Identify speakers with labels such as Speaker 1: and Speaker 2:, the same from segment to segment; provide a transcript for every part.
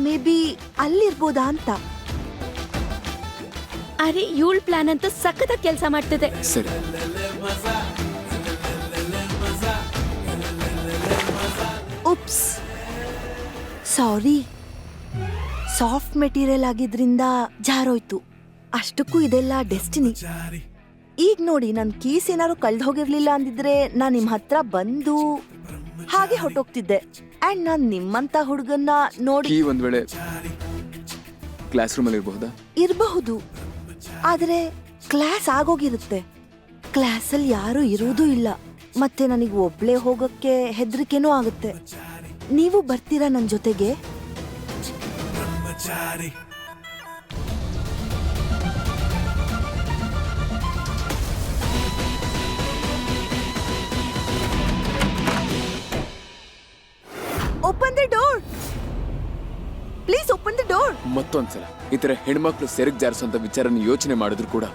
Speaker 1: May be ಅಲ್ಲಿರ್ಬೋದಾ ಅಂತ.
Speaker 2: ಅರೆ ಇವಳ ಪ್ಲಾನ್ ಅಂತೂ ಸಖತ್ತಾಗಿ ಕೆಲಸ ಮಾಡ್ತಿದೆ.
Speaker 3: ಸರಿ,
Speaker 1: ಉಪ್ಸ್, ಸಾರಿ. ಸಾಫ್ಟ್ ಮೆಟೀರಿಯಲ್ ಆಗಿದ್ರಿಂದ ಜಾರೋಯ್ತು. ಅಷ್ಟಕ್ಕೂ ಇದೆಲ್ಲ ಡೆಸ್ಟಿನಿ. ಈಗ ನೋಡಿ, ನನ್ ಕೀಸ್ ಏನಾದ್ರು ಕಳ್ದು ಹೋಗಿರ್ಲಿಲ್ಲ ಅಂದಿದ್ರೆ ನಾನ್ ನಿಮ್ ಹತ್ರ ಬಂದು ಹಾಗೆ ಹೊಟ್ಟೋಗ್ತಿದ್ದೆ. ಅಂಡ್ ನಾನ್ ನಿಮ್ಮಂತ ಹುಡುಗನ್ನ ನೋಡಿ
Speaker 3: ಕೀ ಒಂದ್ ವೇಳೆ ಕ್ಲಾಸ್ ರೂಮ್ ಅಲ್ಲಿ ಇರಬಹುದಾ?
Speaker 1: ಇರಬಹುದು, ಆದ್ರೆ ಕ್ಲಾಸ್ ಆಗೋಗಿರುತ್ತೆ. ಕ್ಲಾಸಲ್ಲಿ ಯಾರು ಇರೋದೂ ಇಲ್ಲ. ಮತ್ತೆ ನನಗೆ ಒಬ್ಳೆ ಹೋಗಕ್ಕೆ ಹೆದರಿಕೆನೂ ಆಗುತ್ತೆ. ನೀವು ಬರ್ತೀರಾ ನನ್ ಜೊತೆಗೆ? Open the door please, open the door.
Speaker 3: ಮತ್ತೊಂದ್ಸಲ ಈ ತರ ಹೆಣ್ಮಕ್ಳು ಸೆರಗ್ ಜಾರಿಸುವಂತ ವಿಚಾರನ ಯೋಚನೆ ಮಾಡಿದ್ರು ಕೂಡ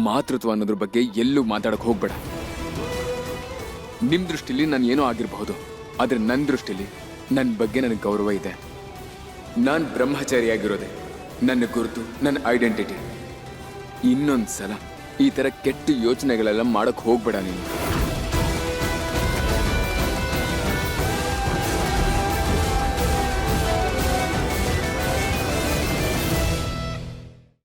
Speaker 3: ಮಾತೃತ್ವ ಅನ್ನೋದ್ರ ಬಗ್ಗೆ ಎಲ್ಲೂ ಮಾತಾಡಕ್ ಹೋಗ್ಬೇಡ. ನಿಮ್ ದೃಷ್ಟಿಲಿ ನಾನು ಏನೋ ಆಗಿರಬಹುದು, ಆದ್ರೆ ನನ್ನ ದೃಷ್ಟಿಲಿ ನನ್ನ ಬಗ್ಗೆ ನನಗೆ ಗೌರವ ಇದೆ. ನಾನು ಬ್ರಹ್ಮಚಾರಿಯಾಗಿರೋದೆ ನನ್ನ ಗುರುತು, ನನ್ನ ಐಡೆಂಟಿಟಿ. ಇನ್ನೊಂದ್ಸಲ ಈ ತರ ಕೆಟ್ಟ ಯೋಚನೆಗಳೆಲ್ಲ ಮಾಡಕ್ ಹೋಗ್ಬೇಡ ನೀನು.